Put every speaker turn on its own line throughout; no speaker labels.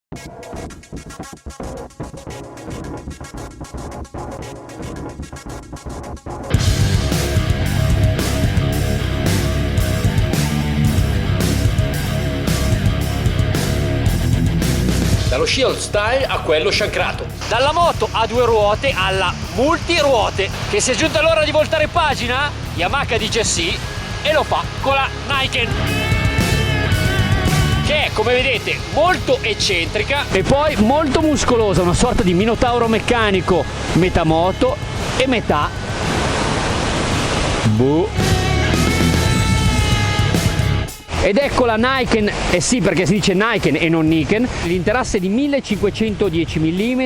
Dallo sci old style a quello sciancrato.
Dalla moto a due ruote alla multiruote. Che si è giunta l'ora di voltare pagina, Yamaha dice sì e lo fa con la Niken, che è, come vedete, molto eccentrica e poi molto muscolosa, una sorta di minotauro meccanico, metà moto e metà Ed ecco la Niken, eh sì, perché si dice Niken e non Niken, l'interasse di 1510 mm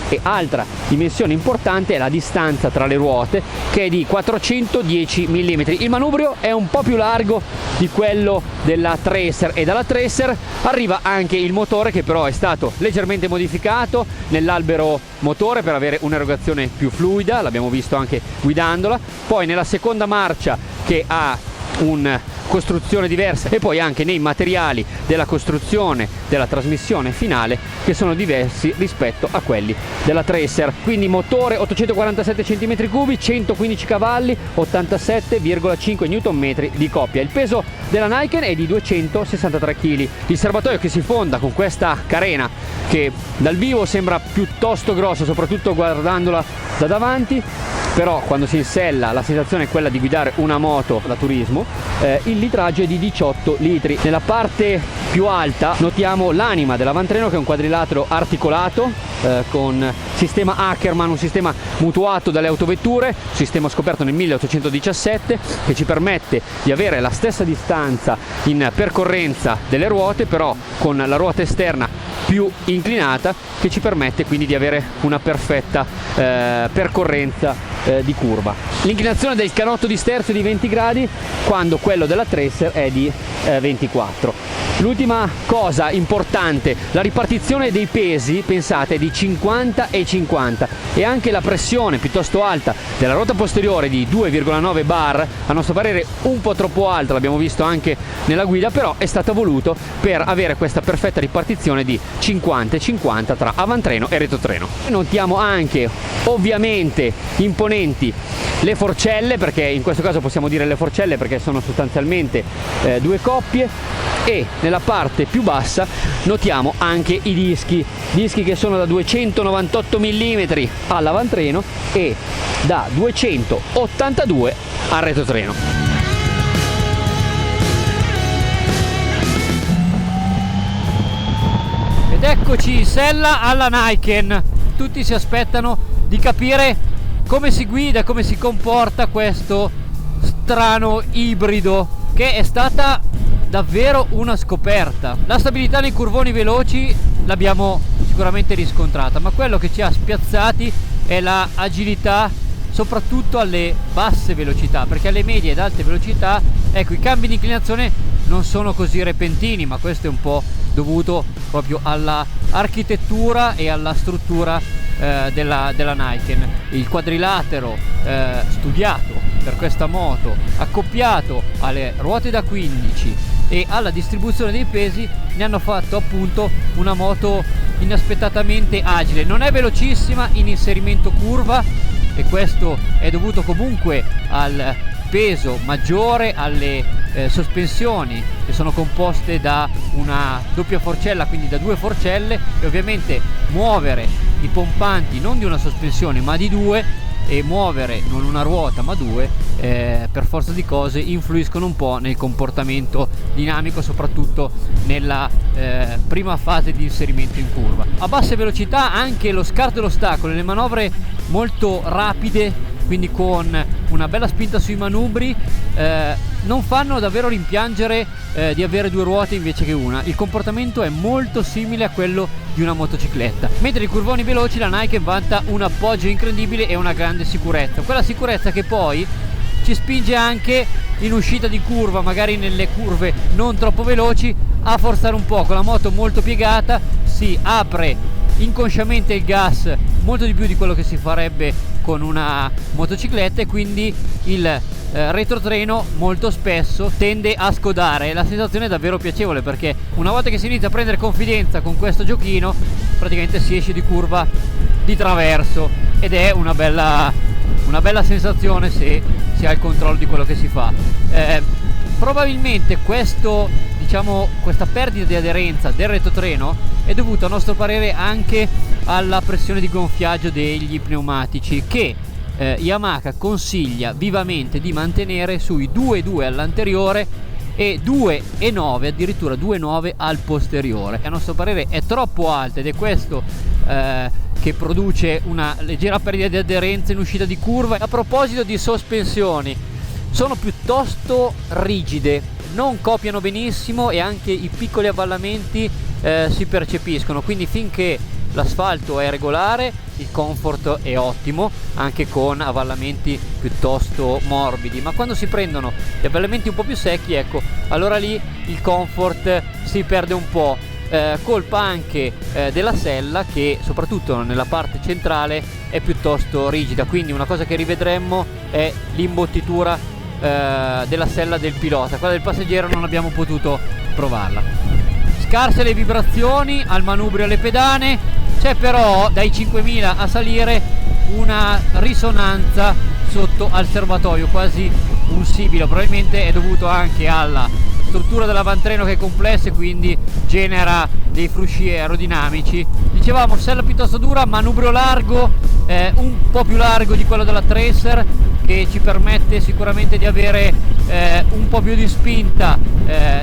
e altra dimensione importante è la distanza tra le ruote, che è di 410 mm. Il manubrio è un po' più largo di quello della Tracer e dalla Tracer arriva anche il motore, che però è stato leggermente modificato nell'albero motore per avere un'erogazione più fluida, l'abbiamo visto anche guidandola. Poi nella seconda marcia, che ha una costruzione diversa, e poi anche nei materiali della costruzione della trasmissione finale, che sono diversi rispetto a quelli della Tracer. Quindi motore 847 cm3, 115 cavalli, 87,5 Nm di coppia. Il peso della Niken è di 263 kg. Il serbatoio, che si fonda con questa carena che dal vivo sembra piuttosto grossa, soprattutto guardandola da davanti, però quando si insella la sensazione è quella di guidare una moto da turismo. Il litraggio è di 18 litri. Nella parte più alta notiamo l'anima dell'avantreno, che è un quadrilatero articolato con sistema Ackermann, un sistema mutuato dalle autovetture, sistema scoperto nel 1817, che ci permette di avere la stessa distanza in percorrenza delle ruote, però con la ruota esterna più inclinata, che ci permette quindi di avere una perfetta percorrenza di curva. L'inclinazione del canotto di sterzo è di 20 gradi, quando quello della Tracer è di 24. L'ultima cosa importante, la ripartizione dei pesi, pensate, è di 50 e 50, e anche la pressione piuttosto alta della ruota posteriore di 2,9 bar, a nostro parere un po' troppo alta, l'abbiamo visto anche nella guida, però è stata voluto per avere questa perfetta ripartizione di 50 e 50 tra avantreno e retrotreno. Notiamo anche, ovviamente, imponenti le forcelle, perché in questo caso possiamo dire le forcelle perché sono sostanzialmente due coppie, e nella parte più bassa notiamo anche i dischi che sono da 298 mm all'avantreno e da 282 al retrotreno. Ed eccoci in sella alla Niken. Tutti si aspettano di capire come si guida, come si comporta questo strano ibrido, che è stata davvero una scoperta. La stabilità nei curvoni veloci l'abbiamo sicuramente riscontrata, ma quello che ci ha spiazzati è la agilità, soprattutto alle basse velocità, perché alle medie ed alte velocità, ecco, i cambi di inclinazione non sono così repentini, ma questo è un po' dovuto proprio alla architettura e alla struttura della Niken. Il quadrilatero studiato per questa moto, accoppiato alle ruote da 15 e alla distribuzione dei pesi, ne hanno fatto appunto una moto inaspettatamente agile. Non è velocissima in inserimento curva, e questo è dovuto comunque al peso maggiore, alle sospensioni, che sono composte da una doppia forcella, quindi da due forcelle, e ovviamente muovere i pompanti non di una sospensione ma di due, e muovere non una ruota ma due, per forza di cose influiscono un po' nel comportamento dinamico, soprattutto nella prima fase di inserimento in curva. A basse velocità anche lo scarto dell'ostacolo e le manovre molto rapide, quindi con una bella spinta sui manubri, non fanno davvero rimpiangere di avere due ruote invece che una. Il comportamento è molto simile a quello di una motocicletta, mentre nei curvoni veloci la Niken vanta un appoggio incredibile e una grande sicurezza, quella sicurezza che poi ci spinge anche in uscita di curva, magari nelle curve non troppo veloci, a forzare un po'. Con la moto molto piegata si apre inconsciamente il gas molto di più di quello che si farebbe con una motocicletta, e quindi il retrotreno molto spesso tende a scodare. La sensazione è davvero piacevole, perché una volta che si inizia a prendere confidenza con questo giochino, praticamente si esce di curva di traverso, ed è una bella sensazione se si ha il controllo di quello che si fa. Probabilmente questa perdita di aderenza del retrotreno è dovuta a nostro parere anche alla pressione di gonfiaggio degli pneumatici, che Yamaha consiglia vivamente di mantenere sui 2,2 all'anteriore e 2,9, addirittura 2,9 al posteriore. A nostro parere è troppo alta, ed è questo che produce una leggera perdita di aderenza in uscita di curva. A proposito di sospensioni, sono piuttosto rigide, non copiano benissimo, e anche i piccoli avvallamenti si percepiscono, quindi finché l'asfalto è regolare il comfort è ottimo, anche con avvallamenti piuttosto morbidi, ma quando si prendono gli avvallamenti un po' più secchi, ecco, allora lì il comfort si perde un po'. Colpa anche della sella, che soprattutto nella parte centrale è piuttosto rigida, quindi una cosa che rivedremmo è l'imbottitura della sella del pilota. Quella del passeggero non abbiamo potuto provarla. Scarse le vibrazioni al manubrio e alle pedane, c'è però dai 5000 a salire una risonanza sotto al serbatoio, quasi un sibilo. Probabilmente è dovuto anche alla struttura dell'avantreno, che è complessa e quindi genera dei frusci aerodinamici. Dicevamo, sella piuttosto dura, manubrio largo, un po' più largo di quello della Tracer, che ci permette sicuramente di avere un po' più di spinta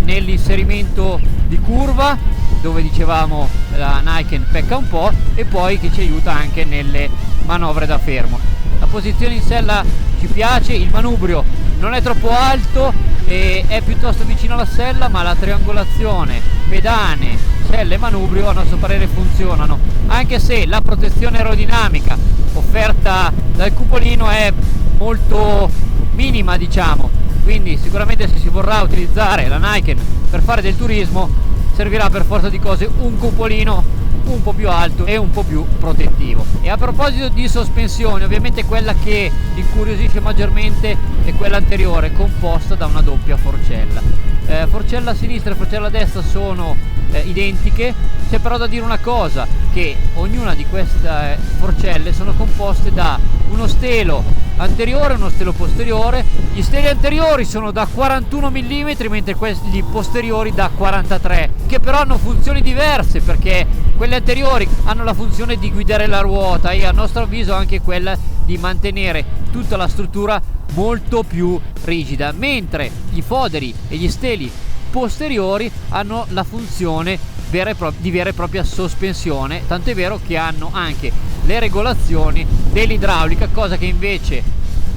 nell'inserimento di curva, dove dicevamo la Niken pecca un po', e poi che ci aiuta anche nelle manovre da fermo. La posizione in sella ci piace, il manubrio non è troppo alto e è piuttosto vicino alla sella, ma la triangolazione pedane, sella e manubrio a nostro parere funzionano, anche se la protezione aerodinamica offerta dal cupolino è molto minima, diciamo. Quindi sicuramente, se si vorrà utilizzare la Niken per fare del turismo, servirà per forza di cose un cupolino un po' più alto e un po' più protettivo. E a proposito di sospensione, ovviamente quella che incuriosisce maggiormente è quella anteriore, composta da una doppia forcella. Forcella a sinistra e forcella a destra sono identiche, c'è però da dire una cosa, che ognuna di queste forcelle sono composte da uno stelo anteriore e uno stelo posteriore. Gli steli anteriori sono da 41 mm, mentre quelli posteriori da 43, che però hanno funzioni diverse, perché quelle anteriori hanno la funzione di guidare la ruota e a nostro avviso anche quella di mantenere tutta la struttura molto più rigida, mentre i foderi e gli steli posteriori hanno la funzione di vera e propria sospensione, tant'è vero che hanno anche le regolazioni dell'idraulica, cosa che invece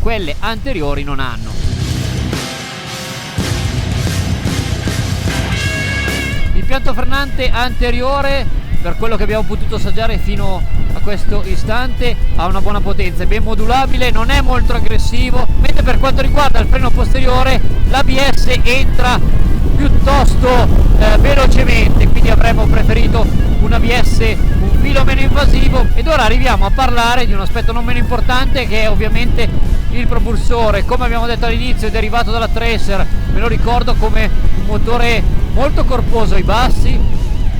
quelle anteriori non hanno. L'impianto frenante anteriore, per quello che abbiamo potuto assaggiare fino a questo istante, ha una buona potenza, è ben modulabile, non è molto aggressivo, mentre per quanto riguarda il freno posteriore l'ABS entra piuttosto velocemente, quindi avremmo preferito un ABS un filo meno invasivo. Ed ora arriviamo a parlare di un aspetto non meno importante, che è ovviamente il propulsore. Come abbiamo detto all'inizio, è derivato dalla Tracer, me lo ricordo come un motore molto corposo ai bassi,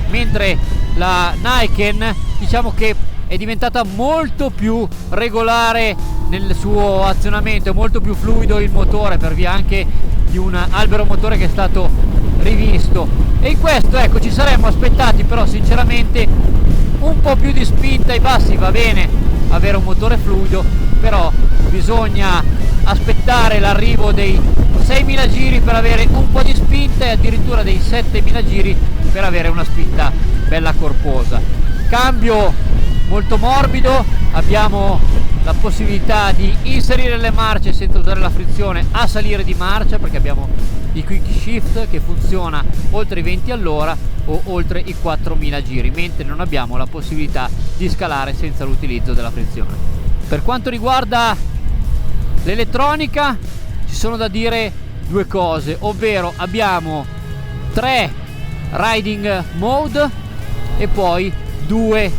mentre la Niken diciamo che è diventata molto più regolare nel suo azionamento, è molto più fluido il motore per via anche di un albero motore che è stato rivisto, e in questo ecco ci saremmo aspettati però sinceramente un po' più di spinta ai bassi. Va bene avere un motore fluido, però bisogna aspettare l'arrivo dei 6.000 giri per avere un po' di spinta, e addirittura dei 7.000 giri per avere una spinta bella corposa. Cambio molto morbido, abbiamo la possibilità di inserire le marce senza usare la frizione a salire di marcia, perché abbiamo il quick shift che funziona oltre i 20 all'ora o oltre i 4.000 giri, mentre non abbiamo la possibilità di scalare senza l'utilizzo della frizione. Per quanto riguarda l'elettronica ci sono da dire due cose, ovvero abbiamo 3 riding mode e poi 2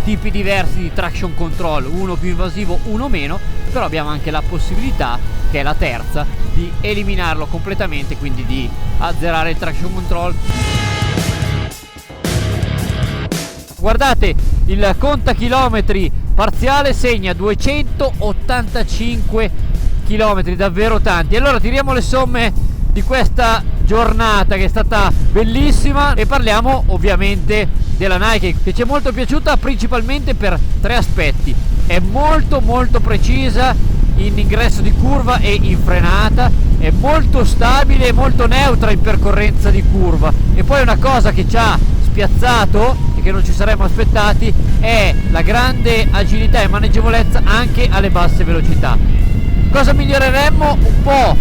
tipi diversi di traction control, uno più invasivo, uno meno, però abbiamo anche la possibilità, che è la terza, di eliminarlo completamente, quindi di azzerare il traction control. Guardate, il contachilometri parziale segna 285 km, davvero tanti. Allora tiriamo le somme di questa giornata, che è stata bellissima, e parliamo ovviamente della Nike, che ci è molto piaciuta principalmente per tre aspetti: è molto precisa in ingresso di curva e in frenata, è molto stabile e molto neutra in percorrenza di curva, e poi una cosa che ci ha spiazzato e che non ci saremmo aspettati è la grande agilità e maneggevolezza anche alle basse velocità. Cosa miglioreremmo? Un po'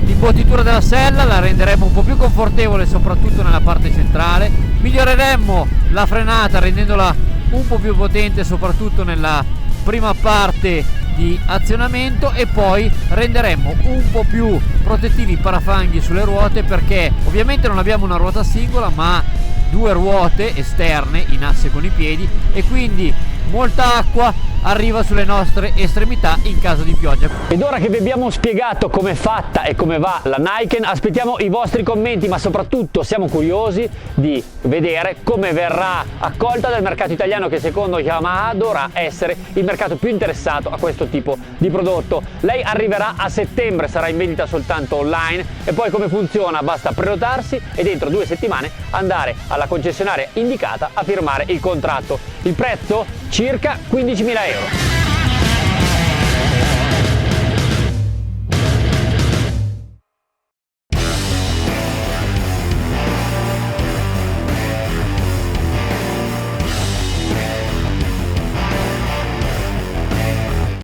l'imbottitura della sella, la renderemo un po' più confortevole soprattutto nella parte centrale, miglioreremmo la frenata rendendola un po' più potente soprattutto nella prima parte di azionamento, e poi renderemmo un po' più protettivi i parafanghi sulle ruote, perché ovviamente non abbiamo una ruota singola ma due ruote esterne in asse con i piedi, e quindi molta acqua arriva sulle nostre estremità in caso di pioggia.
Ed ora che vi abbiamo spiegato come è fatta e come va la Nike, aspettiamo i vostri commenti, ma soprattutto siamo curiosi di vedere come verrà accolta dal mercato italiano, che secondo Yamaha dovrà essere il mercato più interessato a questo tipo di prodotto. Lei arriverà a settembre, sarà in vendita soltanto online, e poi come funziona? Basta prenotarsi e dentro 2 settimane andare alla concessionaria indicata a firmare il contratto. Il prezzo? Circa 15.000 euro.